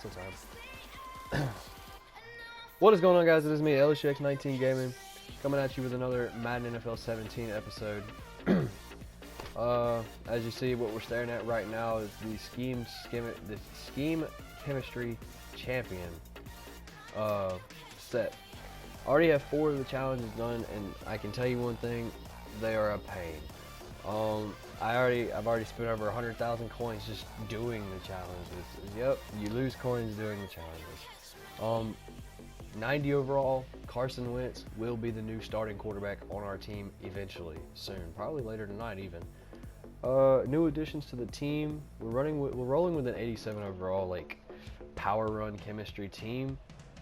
Sometime. What is going on, guys? It is me, LSX19 Gaming, coming at you with another Madden NFL 17 episode. As you see, what we're staring at right now is the Scheme Chemistry Champion set. I already have 4 of the challenges done, and I can tell you one thing: they are a pain. I've already spent over 100,000 coins just doing the challenges. Yep, you lose coins doing the challenges. 90 overall, Carson Wentz will be the new starting quarterback on our team eventually, soon, probably later tonight even. New additions to the team. We're rolling with an 87 overall, like power run chemistry team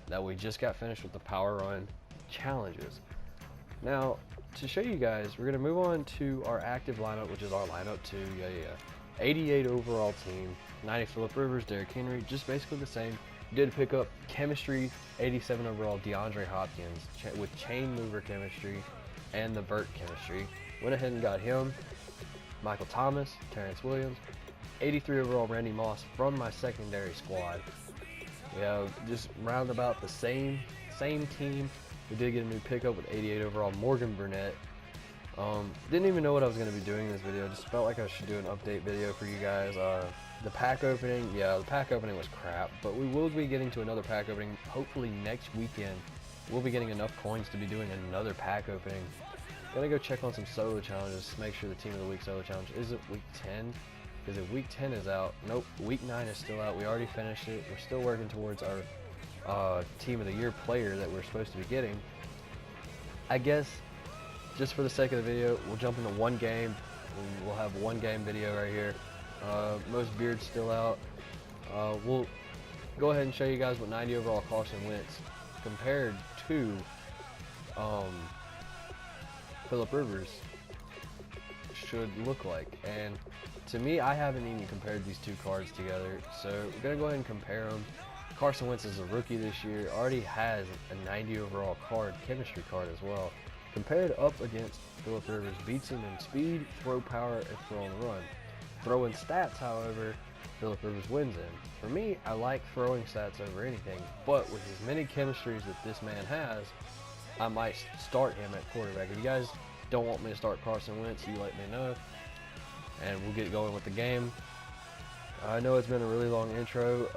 that we just got finished with the power run challenges. Now, to show you guys, we're gonna move on to our active lineup, which is our lineup 2. 88 overall team, 90 Phillip Rivers, Derrick Henry, just basically the same. Did pick up chemistry, 87 overall DeAndre Hopkins with chain mover chemistry and the vert chemistry. Went ahead and got him. Michael Thomas, Terrence Williams, 83 overall Randy Moss from my secondary squad. We have just round about the same team. We did get a new pickup with 88 overall Morgan Burnett. Didn't even know what I was going to be doing in this video. Just felt like I should do an update video for you guys. The pack opening, the pack opening was crap, but we will be getting to another pack opening hopefully next weekend. We'll be getting enough coins to be doing another pack opening. Gonna go check on some solo challenges, make sure the team of the week solo challenge isn't week 10. Because if week 10 is out, nope, week 9 is still out. We already finished it. We're still working towards our team of the year player that we're supposed to be getting. I guess just for the sake of the video, we'll jump into one game. We'll have one game video right here. Most beards still out. We'll go ahead and show you guys what 90 overall Carson Wentz compared to Phillip Rivers should look like. And to me, I haven't even compared these two cards together, so we're gonna go ahead and compare them. Carson Wentz is a rookie this year, already has a 90 overall card, chemistry card as well. Compared up against Phillip Rivers, beats him in speed, throw power, and throw on the run. Throwing stats, however, Phillip Rivers wins in. For me, I like throwing stats over anything, but with as many chemistries that this man has, I might start him at quarterback. If you guys don't want me to start Carson Wentz, you let me know, and we'll get going with the game. I know it's been a really long intro.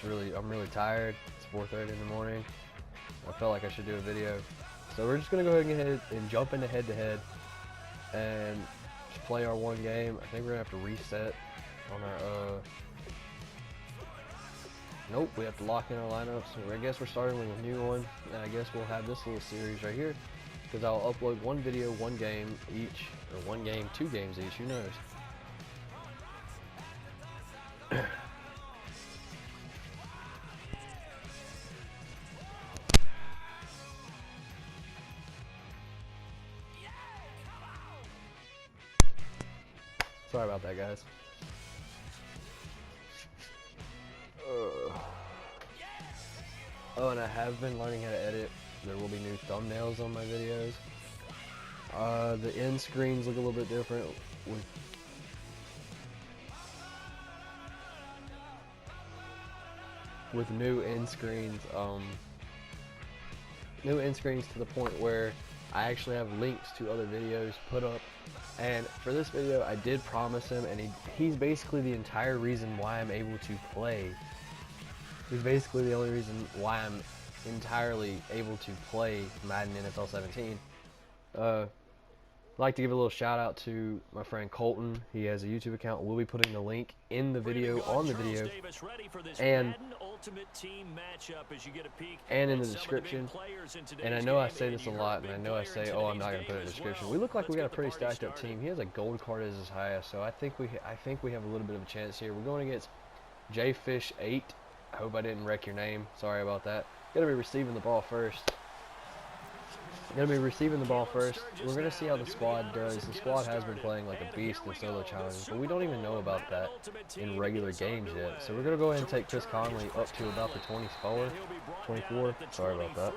I'm really tired. It's 4:30 in the morning. I felt like I should do a video. So we're just gonna go ahead and jump into head-to-head and just play our one game. I think we're gonna have to reset on our nope, we have to lock in our lineup. So I guess we're starting with a new one, and I guess we'll have this little series right here, because I'll upload one video, one game each, or one game, 2 games each, who knows. Sorry about that, guys. Oh, and I have been learning how to edit. There will be new thumbnails on my videos. The end screens look a little bit different with new end screens. New end screens to the point where I actually have links to other videos put up. And for this video, I did promise him, and he's basically the entire reason why I'm able to play. He's basically the only reason why I'm entirely able to play Madden NFL 17. I'd like to give a little shout out to my friend Colton. He has a YouTube account. We'll be putting the link in the video, on the video, and in the description. And I know I say this a lot, and I know I say, oh, I'm not going to put it in the description. We look like we got a pretty stacked up team. He has a gold card as his highest, so I think we have a little bit of a chance here. We're going against JFish8. I hope I didn't wreck your name. Sorry about that. Gonna be receiving the ball first. We're gonna see how the squad does. The squad has been playing like a beast in solo challenges, but we don't even know about that in regular games yet. So we're gonna go ahead and take Chris Conley up to about the 24. Sorry about that.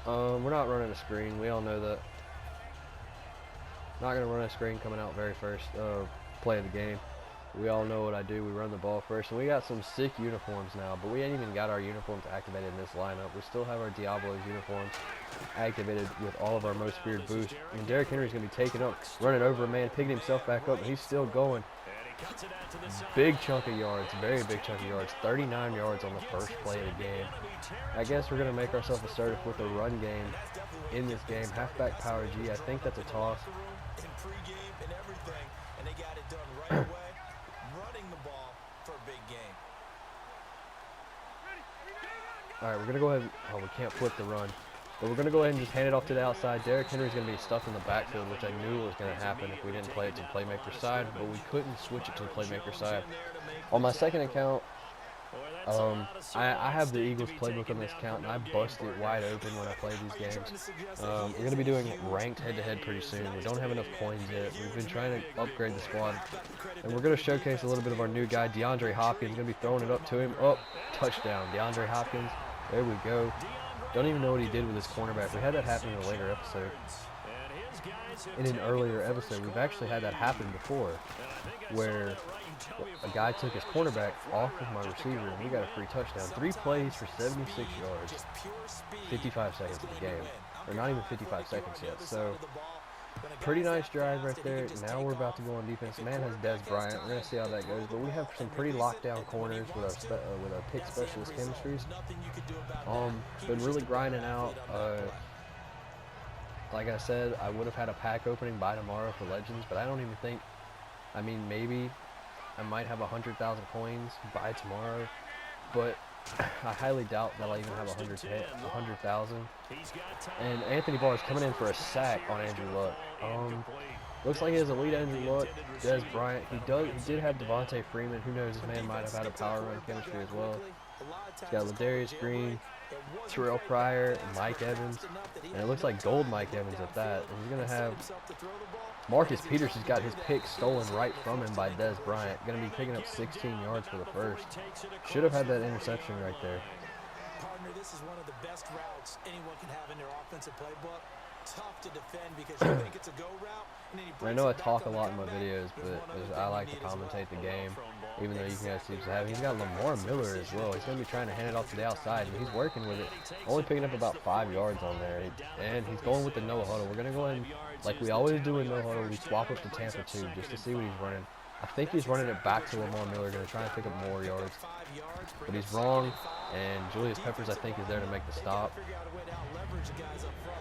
We're not running a screen. We all know that. Not gonna run a screen coming out very first play of the game. We all know what I do. We run the ball first, and we got some sick uniforms now, but we ain't even got our uniforms activated in this lineup. We still have our Diablo's uniforms activated with all of our most feared boosts. And Derrick Henry's going to be taking up, running over a man, picking himself back up, and he's still going. Big chunk of yards, very big chunk of yards, 39 yards on the first play of the game. I guess we're going to make ourselves assertive with a run game in this game. Halfback power G, I think that's a toss. Alright, we're going to go ahead. Oh, we can't flip the run. But we're going to go ahead and just hand it off to the outside. Derrick Henry's going to be stuffed in the backfield, which I knew was going to happen if we didn't play it to the playmaker side. But we couldn't switch it to the playmaker side. On my second account, I have the Eagles playbook on this account, and I bust it wide open when I play these games. We're going to be doing ranked head-to-head pretty soon. We don't have enough coins yet. We've been trying to upgrade the squad. And we're going to showcase a little bit of our new guy, DeAndre Hopkins. Going to be throwing it up to him. Oh, touchdown. DeAndre Hopkins. There we go. Don't even know what he did with his cornerback. We had that happen in a later episode. In an earlier episode, we've actually had that happen before, where a guy took his cornerback off of my receiver, and we got a free touchdown. 3 plays for 76 yards, 55 seconds of the game. Or not even 55 seconds yet. So, pretty nice drive right there. Now we're about to go on defense. Man has Des Bryant. We're going to see how that goes. But we have some pretty lockdown corners with our pick specialist chemistries. Been really grinding out. Like I said, I would have had a pack opening by tomorrow for Legends, but I don't even think, I mean, maybe I might have 100,000 coins by tomorrow, but I highly doubt that I'll even have 100,000. And Anthony Barr is coming in for a sack on Andrew Luck. Looks like he has a lead Andrew Luck, Des Bryant. He did have Devontae Freeman. Who knows, this man might have had a power run chemistry as well. He's got Ladarius Green, Terrell Pryor, and Mike Evans. And it looks like gold Mike Evans at that. And he's going to have Marcus Peters, has got his pick stolen right from him by Des Bryant. Going to be picking up 16 yards for the first. Should have had that interception right there. Partner, this is one of the best routes anyone can have in their offensive playbook. Tough to defend because you think it's a go route. And then I know I talk a lot in my videos, but I like to commentate the game, even though you guys seem to have. He's got Lamar Miller as well. He's going to be trying to hand it off to the outside, and he's working with it. Only picking up about 5 yards on there, and he's going with the no huddle. We're going to go ahead and, like we always do in no huddle, we swap up to Tampa 2 just to see what he's running. I think he's running it back to Lamar Miller, going to try and pick up more yards. But he's wrong, and Julius Peppers, I think, is there to make the stop.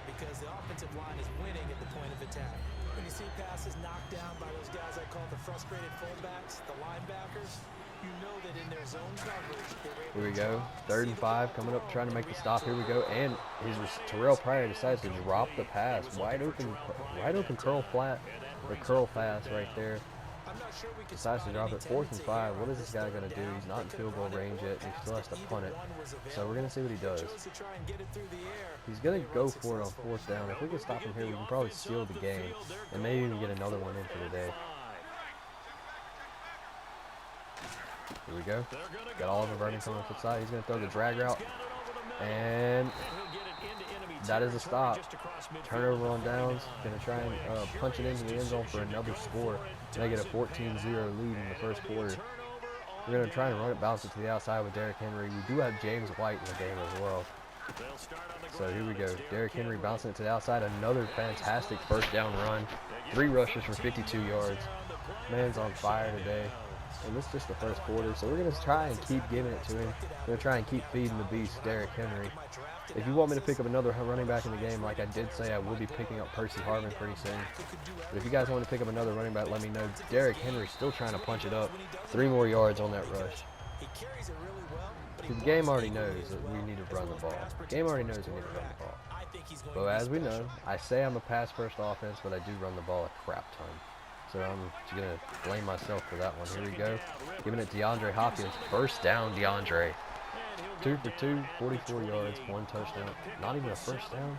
Because the offensive line is winning at the point of attack. When you see passes knocked down by those guys I call the frustrated fullbacks, the linebackers, you know that in their zone coverage. Here we go, 3rd and 5, coming up, trying to make the stop. Here we go, and Terrell Pryor decides to drop the pass. Wide open curl flat, or curl pass right there. Decides to drop it. 4th and 5. What is this guy going to do? He's not in field goal range yet. He still has to punt it. So we're going to see what he does. He's going to go for it on 4th down. If we can stop him here, we can probably steal the game and maybe even get another one in for the day. Here we go. Got Oliver Vernon coming up the side. He's going to throw the drag route. And that is a stop. Turnover on downs. Going to try and punch it into the end zone for another score. They get a 14-0 lead in the first quarter. We're going to try and run it, bounce it to the outside with Derrick Henry. We do have James White in the game as well. So here we go. Derrick Henry bouncing it to the outside. Another fantastic first down run. 3 rushes for 52 yards. Man's on fire today. And this is just the first quarter. So we're going to try and keep giving it to him. We're going to try and keep feeding the beast, Derrick Henry. If you want me to pick up another running back in the game, like I did say, I will be picking up Percy Harvin pretty soon. But if you guys want to pick up another running back, let me know. Derrick Henry's still trying to punch it up. 3 more yards on that rush. The game already knows that we need to run the ball. The game already knows we need to run the ball. But as we know, I say I'm a pass-first offense, but I do run the ball a crap ton. So I'm just going to blame myself for that one. Here we go. Giving it to DeAndre Hopkins. First down, DeAndre. 2 for 2, 44 yards, 1 touchdown. Not even a first down.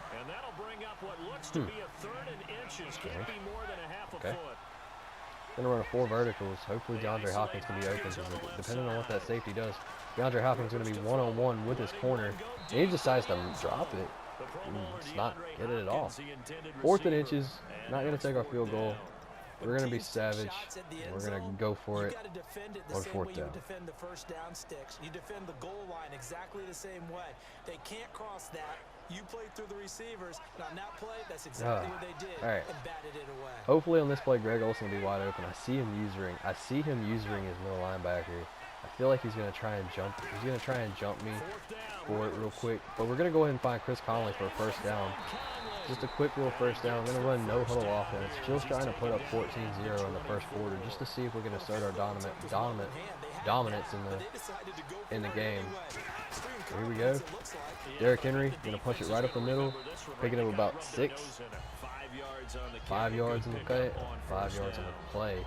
Okay. Gonna run a 4 verticals. Hopefully DeAndre Hopkins can be open, because depending on what that safety does, DeAndre Hopkins is gonna be one-on-one with his corner, and he decides to drop it. It's not get it at all. 4th and inches. Not gonna take our field goal. We're gonna be savage. We're gonna go for it on fourth down. You defend the first down sticks. You defend the goal line exactly the same way. They can't cross that. You played through the receivers. And on that play, that's exactly what they did. All right. And batted it away. Hopefully on this play, Greg Olsen will be wide open. I see him using his middle linebacker. I feel like he's gonna try and jump. He's gonna try and jump me for it real quick. But we're gonna go ahead and find Chris Conley for a first down. Just a quick little first down. I'm going to run no huddle offense. Just trying to put up 14-0 in the first quarter, just to see if we're going to start our dominance in the game. Here we go. Derrick Henry going to punch it right up the middle, picking up about 6. 5 yards in the cut, 5 yards on the play.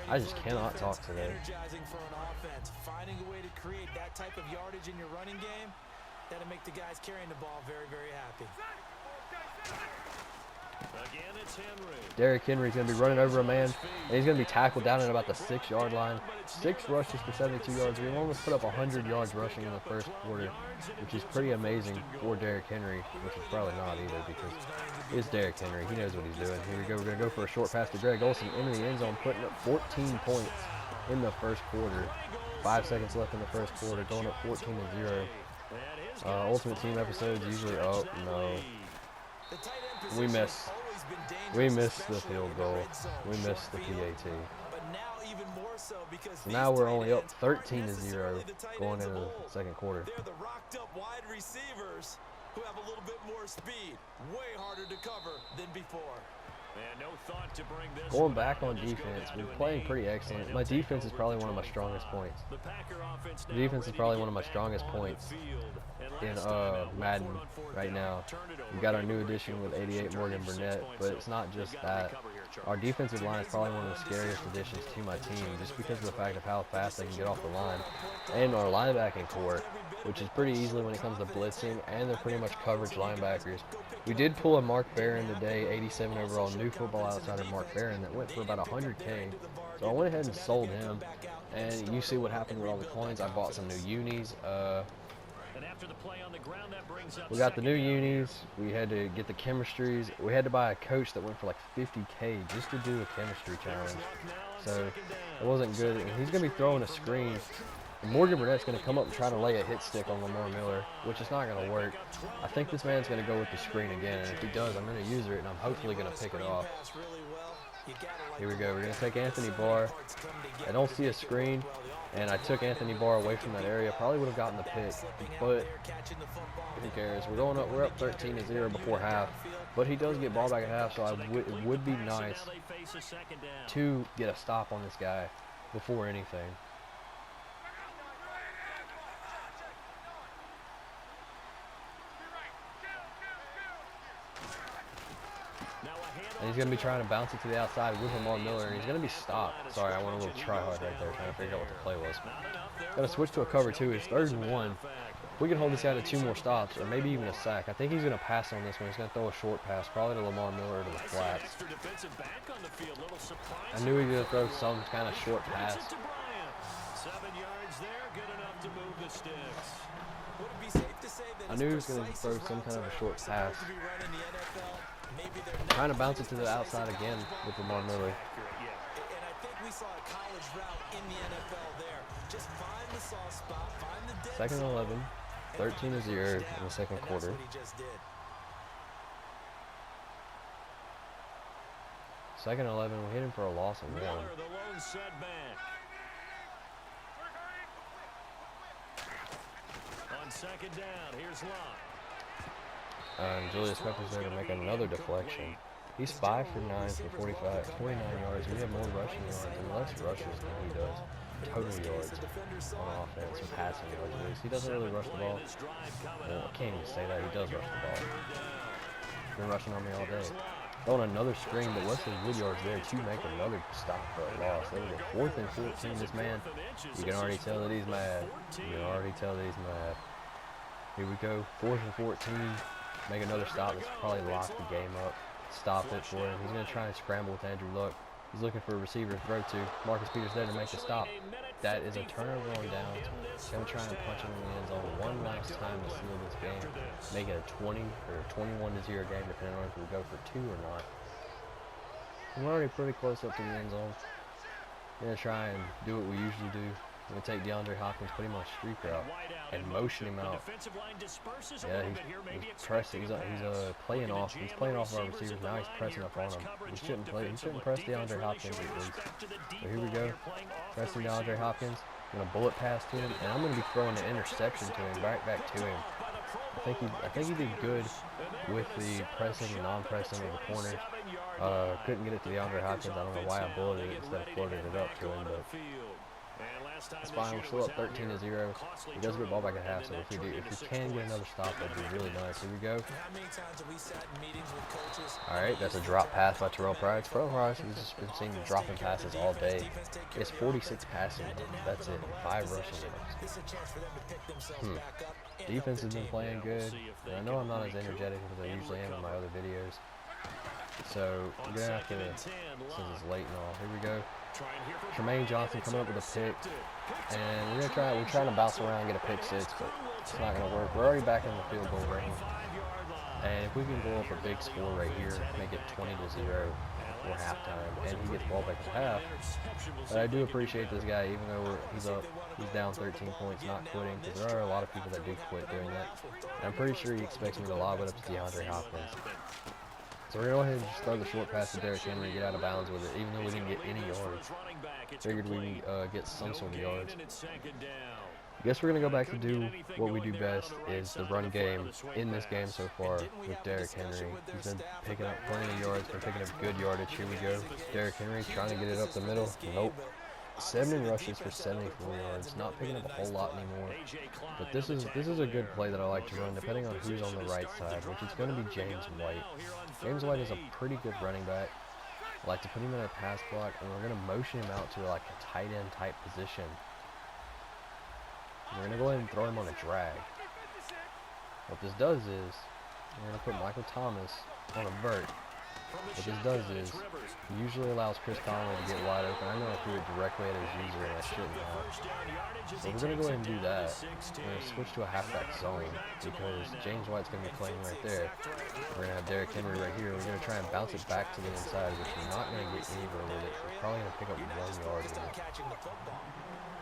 I just cannot talk today. Finding a way to create that type of yardage in your running game, that'll make the guys carrying the ball very, very happy. Again, it's Henry. Derrick Henry's going to be running over a man, and he's going to be tackled down at about the 6-yard line. 6 rushes for 72 yards. We almost put up 100 yards rushing in the first quarter, which is pretty amazing for Derrick Henry, which is probably not either because it's Derrick Henry. He knows what he's doing. Here we go. We're going to go for a short pass to Greg Olsen into the end zone, putting up 14 points in the first quarter. 5 seconds left in the first quarter, going up 14-0. Ultimate Team episodes usually, oh no. We missed the field goal. We missed the PAT. So now we're only up 13-0 going into the second quarter. They're the rocked up wide receivers who have a little bit more speed. Way harder to cover than before. Going back on defense, we're playing pretty excellent. My defense is probably one of my strongest points. The defense is probably one of my strongest points in Madden right now. We got our new addition with 88 Morgan Burnett, but it's not just that. Our defensive line is probably one of the scariest additions to my team just because of the fact of how fast they can get off the line. And our linebacking core, which is pretty easily when it comes to blitzing, and they're pretty much coverage linebackers. We did pull a Mark Barron today, 87 overall, new Football Outsider Mark Barron, that went for about 100K. So I went ahead and sold him, and you see what happened with all the coins. I bought some new unis. We got the new unis. We had to get the chemistries. We had to buy a coach that went for like 50K just to do a chemistry challenge. So it wasn't good. And he's going to be throwing a screen. And Morgan Burnett's going to come up and try to lay a hit stick on Lamar Miller, which is not going to work. I think this man's going to go with the screen again, and if he does, I'm going to use it, and I'm hopefully going to pick it off. Here we go. We're going to take Anthony Barr. I don't see a screen, and I took Anthony Barr away from that area. Probably would have gotten the pick, but who cares? We're up 13-0 before half, but he does get ball back at half, so it would be nice to get a stop on this guy before anything. And he's going to be trying to bounce it to the outside with Lamar Miller, and he's going to be stopped. Sorry, I went a little try-hard right there trying to figure out what the play was. Got to switch to a cover 2. It's 3rd and 1. We can hold this guy to 2 more stops, or maybe even a sack. I think he's going to pass on this one. He's going to throw a short pass, probably to Lamar Miller to the flats. I knew he was going to throw some kind of short pass. 7 yards there, good enough to move the sticks. I knew he was going to throw some kind of a short pass. Trying to bounce it to the outside again with Lamar Miller. And I think we saw a college route in the NFL there. Just find the soft spot, find the dead Second and 11, 13-0 in the second quarter. Second and 11, we hit him for a loss of 1. Miller, the lone setback. On second down, here's Locke. Julius Peppers there to make another deflection. He's 5 for 9 for 29 yards. We have more rushing yards and less rushes than he does. Total yards on offense and passing yards. At least. He doesn't really rush the ball. Well, I can't even say that. He does rush the ball. He's been rushing on me all day. Throwing another screen, but Wesley Woodyard's there to make another stop for a loss. That was a 4th and 14. This man, you can already tell that he's mad. You can already tell that he's mad. Here we go. 4th and 14. Make another stop. That's probably lock the game up. Stop it for him. He's going to try and scramble with Andrew Luck. He's looking for a receiver to throw to. Marcus Peters there to make the stop. That is a turnover on downs. He's going to try and punch him in the end zone one last time to seal this game. Make it a 20 or 21-0 game, depending on if we go for 2 or not. We're already pretty close up to the end zone. We're going to try and do what we usually do. We're going to take DeAndre Hopkins, put him on a streak route, and motion him out. Yeah, he's pressing. He's playing off. He's playing off our receivers. Now he's pressing up on him. He shouldn't play. He shouldn't press DeAndre Hopkins at least. So here we go. Pressing DeAndre Hopkins. I'm going to bullet pass to him, and I'm going to be throwing an interception to him, right back to him. I think he did good with the pressing and non-pressing of the corners. Couldn't get it to DeAndre Hopkins. I don't know why I bulleted it instead of floated it up to him, but it's fine. We're still up 13-0. He does get the ball back at half, so if we can get another stop, that'd be really nice. Here we go. All right, that's a drop pass by Terrell Price. Terrell Price has just been seeing dropping passes all day. He has 46 passing yards. That's it. 5 rushing yards. Defense has been playing good. And I know I'm not as energetic as I usually am in my other videos. So we're gonna have to, since it's late and all. Here we go. Tremaine Johnson coming up with a pick, and we're trying to bounce around and get a pick 6, but it's not gonna work. We're already back in the field goal range, and if we can go up a big score right here, make it 20-0 before halftime, and he gets the ball back at half. But I do appreciate this guy, even though he's down 13 points, not quitting, because there are a lot of people that do quit doing that. And I'm pretty sure he expects me to lob it up to DeAndre Hopkins. So we're going to go ahead and just throw the short pass to Derrick Henry and get out of bounds with it, even though we didn't get any yards. Figured we'd get some sort of yards. I guess we're going to go back to do what we do best, is the run game in this game so far with Derrick Henry. He's been picking up plenty of yards, been picking up good yardage. Here we go. Derrick Henry trying to get it up the middle. Nope. 7 rushes for 74 yards. Not picking up a whole lot anymore. But this is a good play that I like to run, depending on who's on the right side, which is going to be James White. James White is a pretty good running back. I like to put him in a pass block, and we're going to motion him out to like a tight end type position. We're going to go ahead and throw him on a drag. What this does is, we're going to put Michael Thomas on a vert. What this does is, it usually allows Chris Conley to get wide open. I know I threw it directly at his user, and I shouldn't have. So we're going to go ahead and do that. We're going to switch to a halfback zone, because James White's going to be playing right there. We're going to have Derrick Henry right here. We're going to try and bounce it back to the inside, which we're not going to get anywhere with it. We're probably going to pick up 1 yard with it.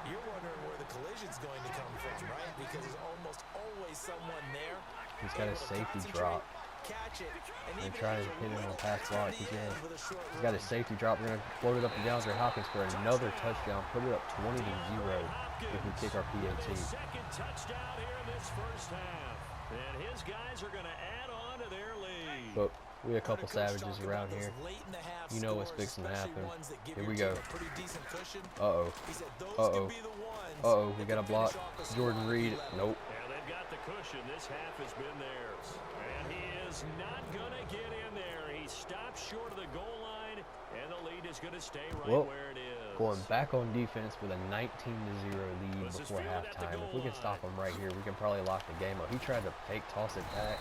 You're wondering where the collision's going to come from, right? Because there's almost always someone there. He's got a safety drop. We're going to try to hit him on a pass block. He's got a safety drop. We're going to float it up to DeAndre Hopkins for another touchdown. Put it up 20-0 if we kick our PAT. Second touchdown here in this first half. And his guys are going to add on to their lead. But we have a couple savages around here. You know what's fixing to happen. Here we go. Uh-oh. Uh-oh. Uh-oh. We got a block. Jordan Reed. Nope. Yeah, they've got the cushion. This half has been theirs. And he is not going to get in there. He stops short of the goal line, and the lead is going to stay right where it is. Going back on defense with a 19-0 lead before halftime. If we can stop him right here, we can probably lock the game up. He tried to fake toss it back,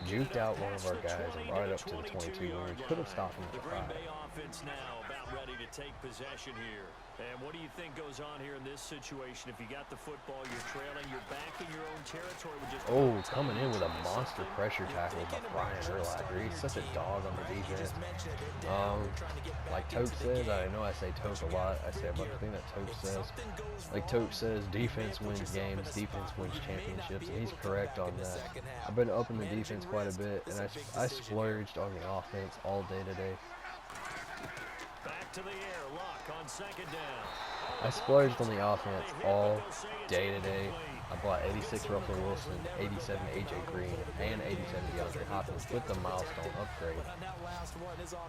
juked out one of our guys, and brought it up to the 22 where we could have stopped him at the 5. Offense now about ready to take possession here. And what do you think goes on here in this situation? If you got the football, you're trailing, you're back in your own territory with just coming in with a monster pressure tackle by Brian Urlacher. He's such a dog on the defense. Like Toke says, I know I say Toke a lot. I say a bunch of things that Toke says. Like Toke says, defense wins games, defense wins championships, and he's correct on that. I've been up in the defense quite a bit, and I splurged on the offense all day today. Back to the air, Luck on second down. I splurged on the offense all day today. I bought 86 Russell Wilson, 87 AJ Green, and 87 DeAndre Hopkins with the milestone upgrade,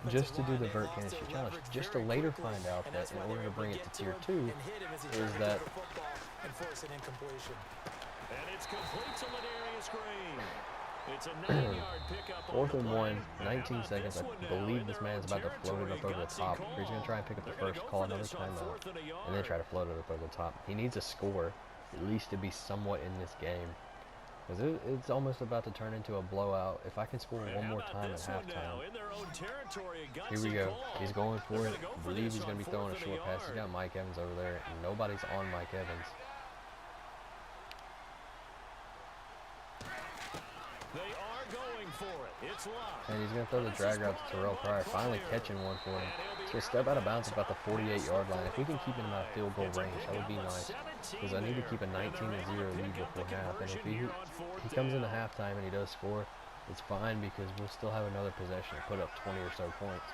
just to do the Vert Canistry Challenge. Just to later find out that in order to bring it to tier 2, is that And it's complete to Ladarius Green. It's a 9-yard pickup. 4th and 1, 19 seconds. I believe this man's about to float it up over the top. He's going to try and pick up the first, call another timeout, and then try to float it up over the top. He needs a score, at least to be somewhat in this game. Because it's almost about to turn into a blowout. If I can score one more time at halftime. Here we go. He's going for it. I believe he's going to be throwing a short pass. He's got Mike Evans over there, and nobody's on Mike Evans. They are going for it. It's locked. And he's going to throw the drag route to Terrell Pryor, finally catching one for him. So step out of bounds about the 48-yard line. If we can keep him out of field goal range, that would be nice. Because I need to keep a 19-0 lead before half. And if he comes into halftime and he does score, it's fine because we'll still have another possession to put up 20 or so points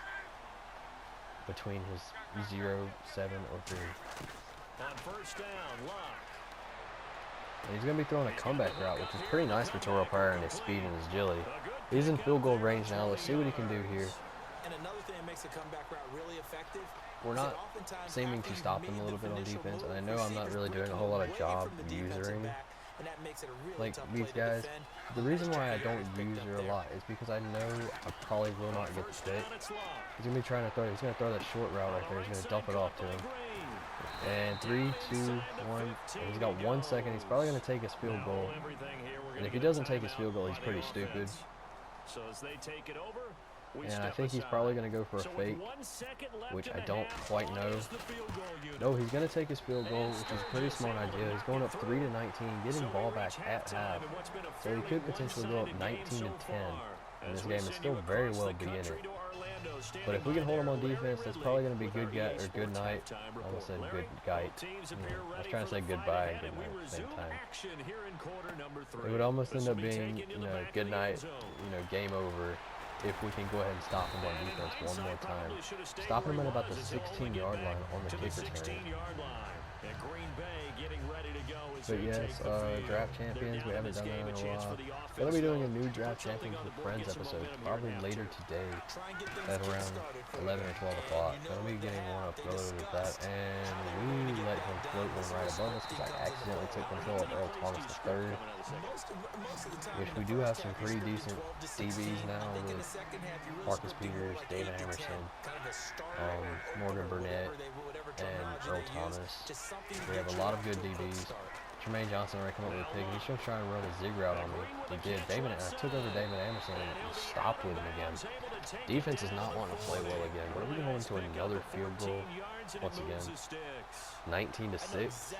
between his 0, 7, or 3. On first down, Locke. And he's going to be throwing a comeback route, which is pretty nice for Terrell Pryor and his speed and his agility. He's in field goal range now. Let's see what he can do here. And another thing that makes a comeback route really effective. We're not seeming to stop them a little bit on defense, and I know I'm not really doing a whole lot of job usering like these guys. The reason why I don't use her a lot is because I know I probably will not get the pick. He's gonna be trying to throw. He's gonna throw that short route right there. He's gonna dump it off to him. And 3, 2, 1. And he's got 1 second. He's probably gonna take his field goal. And if he doesn't take his field goal, he's pretty stupid. So as they take it over, and I think he's probably going to go for a fake, which I don't quite know. No, he's going to take his field goal, which is a pretty smart idea. He's going up 3-19, getting ball back at half. So he could potentially go up 19-10. And this game is still very well beginning. But if we can hold him on defense, that's probably going to be good night. I almost said good night. I was trying to say goodbye and good night at the same time. It would almost end up being, good night, game over. If we can go ahead and stop him on defense one more time. Stop him at about the 16-yard line on the kick return. But yes, draft champions, we haven't done that in a while. We're going to be doing a new draft champions with friends episode probably later today at around 11 or 12 o'clock. Going to be getting one uploaded with that, and we let him float one right above us because I accidentally took control of Earl Thomas III, which we do have some pretty decent DBs now with Marcus Peters, David Emerson, Morgan Burnett, and Earl Thomas. We have a lot of good DBs. Jermaine Johnson already come up with a pick. He's going to try and run a zig route on me. He did. I took over David Emerson and stopped with him again. Defense is not wanting to play well again. What are we going to another field goal once again? 19-6.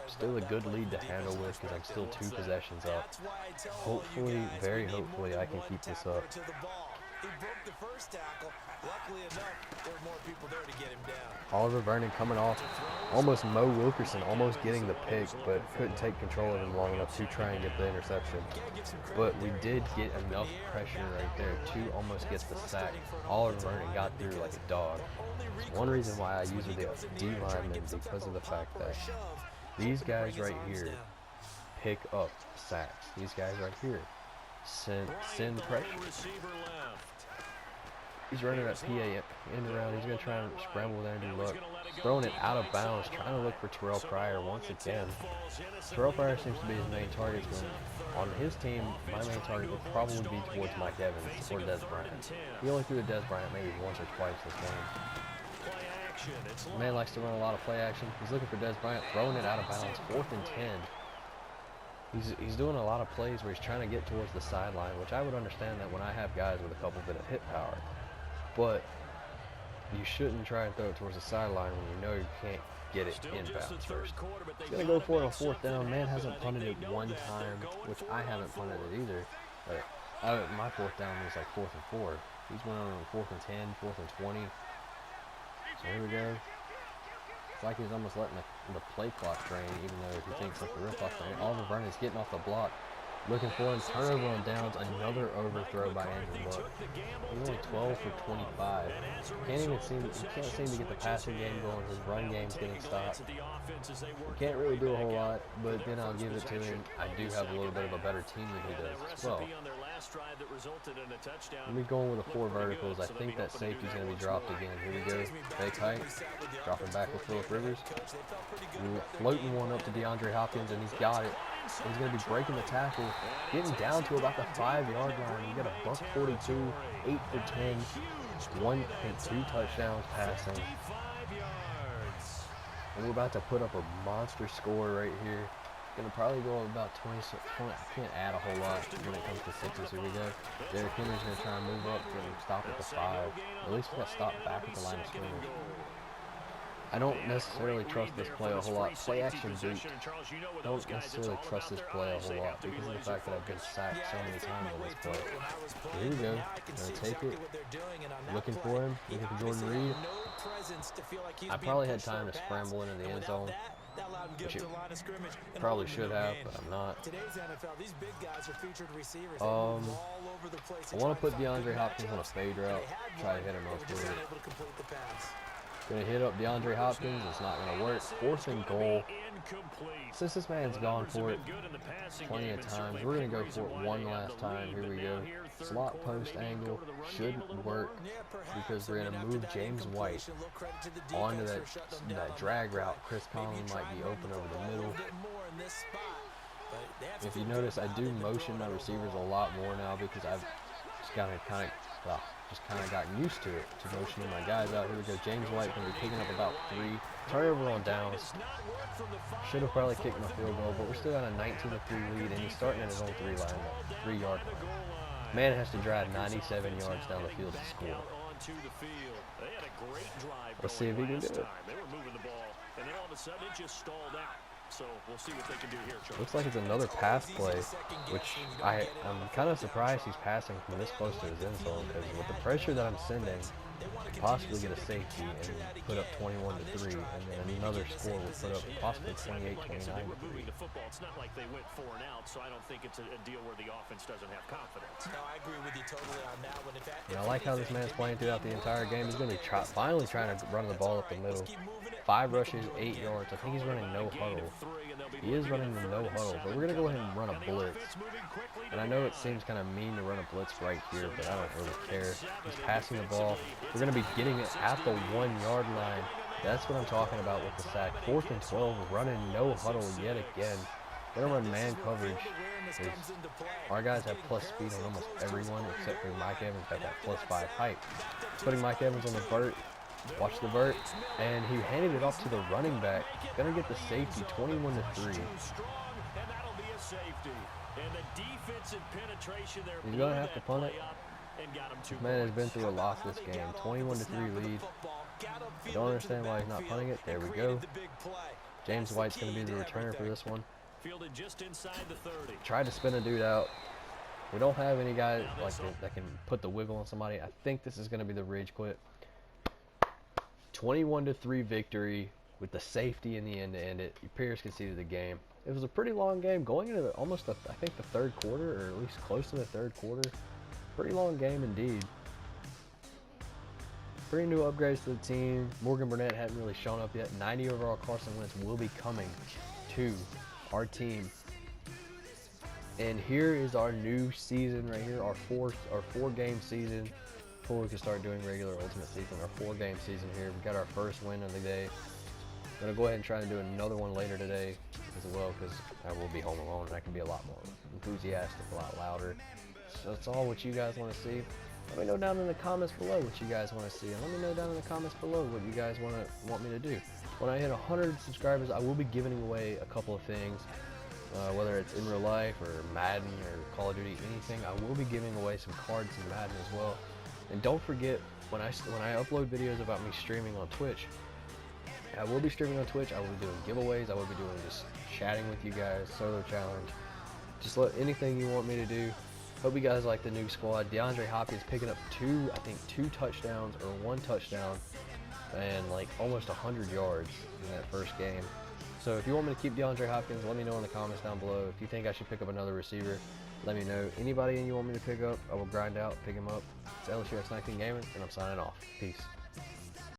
Still a good lead to handle with because I'm still 2 possessions up. Hopefully, very hopefully, I can keep this up. He broke the first tackle. Luckily enough, there were more people there to get him down. Oliver Vernon coming off. Almost Mo Wilkerson almost getting the pick, but couldn't take control of him long enough to try and get the interception. But we did get enough pressure right there to almost get the sack. Oliver Vernon got through like a dog. One reason why I use the D linemen because of the fact that these guys right here pick up sacks. These guys right here send pressure. He's running that PA end around. He's going to try and scramble with Andrew Luck. Throwing it out of bounds, trying to look for Terrell Pryor once again. Terrell Pryor seems to be his main target. On his team, my main target would probably be towards Mike Evans or Des Bryant. He only threw to Des Bryant maybe once or twice this game. The man likes to run a lot of play action. He's looking for Des Bryant, throwing it out of bounds, 4th and 10. He's doing a lot of plays where he's trying to get towards the sideline, which I would understand that when I have guys with a couple bit of hit power. But you shouldn't try and throw it towards the sideline when you know you can't get it inbounds first. He's going to go for it on 4th down. Man hasn't punted it one time, which I haven't punted it either. But my 4th down was like 4th and 4. He's went on 4th and 10, 4th and 20. So here we go. It's like he's almost letting the play clock drain, even though he thinks like the real clock drain. Oliver Vernon is getting off the block. Looking for him, turnover on downs, another overthrow by Andrew Luck. He's only 12 for 25. He can't seem to get the passing game going. His run game's getting stopped. He can't really do a whole lot, but then I'll give it to him. I do have a little bit of a better team than he does as well. Let me go with the 4 verticals. I think that safety's going to be dropped again. Here we go. Fake height. Dropping back with Phillip Rivers. Floating one up to DeAndre Hopkins, and he's got it. He's going to be breaking the tackle, getting down to about the 5-yard line. You got a buck 42, 8 for 10, 1 and 2 touchdowns passing. And we're about to put up a monster score right here. Going to probably go about 20. I can't add a whole lot when it comes to sixes. Here we go. Derrick Henry's going to try and move up and stop at the 5. At least we got stopped back at the line of scrimmage. I don't necessarily trust this play a whole lot. Play action boot. Don't necessarily trust this play a whole lot because of the fact that I've been sacked so many times on this play. Here we go. Gonna take it. Looking for him. Looking for Jordan Reed. I probably had time to scramble into the end zone, which it probably should have, but I'm not. I want to put DeAndre Hopkins on a fade route. Try to hit him up with it. Gonna hit up DeAndre Hopkins. It's not gonna work. 4th and goal. Since this man's gone for it plenty of times, we're gonna go for it one last time. Here we go. Slot post angle should work because we're gonna move James White onto that drag route. Chris Conley might be open over the middle. If you notice, I do motion my receivers a lot more now because I've just kind of gotten used to it, to motioning my guys out. Here we go. James White going to be picking up about 3. Turnover on downs. Should have probably kicked my field goal, but we're still on a 19-3 lead, and he's starting at his own 3-yard line. Man has to drive 97 yards down the field to score. Let's see if he can do it. So we'll see what they can do here, Charles. Looks like it's another pass play, which I'm kind of surprised he's passing from this close to his end zone, because with the pressure that I'm sending, possibly get a safety and put up 21-3, and then another score will put up possibly 28-29. It's not like they went 4 and out, so I don't think it's a deal where the offense doesn't have confidence. No, I agree with you totally on that one. And I like how this man's playing throughout the entire game. He's going to be finally trying to run the ball up the middle. 5 rushes, 8 yards. I think he's running no huddle. He is running the no huddle, but we're going to go ahead and run a blitz. And I know it seems kind of mean to run a blitz right here, but I don't really care. He's passing the ball. We're going to be getting it at the 1-yard line. That's what I'm talking about with the sack. 4th and 12, running no huddle yet again. We're going to run man coverage. Our guys have plus speed on almost everyone except for Mike Evans got that +5 height. Putting Mike Evans on the vert. Watch the vert, and he handed it off to the running back. Gonna get the safety, 21-3. He's gonna have to punt it. This man has been through a lot this game. 21-3 lead. I don't understand why he's not punting it. There we go. James White's gonna be the returner for this one. Tried to spin a dude out. We don't have any guys like that can put the wiggle on somebody. I think this is gonna be the ridge quit. 21-3 victory with the safety in the end to end it. Pierce conceded the game. It was a pretty long game going into almost, I think, the 3rd quarter, or at least close to the 3rd quarter. Pretty long game indeed. 3 new upgrades to the team. Morgan Burnett hadn't really shown up yet. 90 overall Carson Wentz will be coming to our team. And here is our new season right here, our 4-game season. Before we can start doing regular Ultimate Season, our 4-game season here. We got our first win of the day. I'm gonna go ahead and try to do another one later today as well, because I will be home alone and I can be a lot more enthusiastic, a lot louder. So that's all what you guys want to see. Let me know down in the comments below what you guys want to see, and let me know down in the comments below what you guys want me to do. When I hit 100 subscribers, I will be giving away a couple of things, whether it's in real life or Madden or Call of Duty, anything. I will be giving away some cards in Madden as well. And don't forget, when I upload videos about me streaming on Twitch, I will be streaming on Twitch. I will be doing giveaways. I will be doing just chatting with you guys, solo challenge. Just anything you want me to do. Hope you guys like the new squad. DeAndre Hopkins picking up 2 touchdowns or 1 touchdown and like almost 100 yards in that first game. So if you want me to keep DeAndre Hopkins, let me know in the comments down below. If you think I should pick up another receiver, let me know. Anybody you want me to pick up, I will grind out, pick him up. It's LSUX19 Gaming, and I'm signing off. Peace.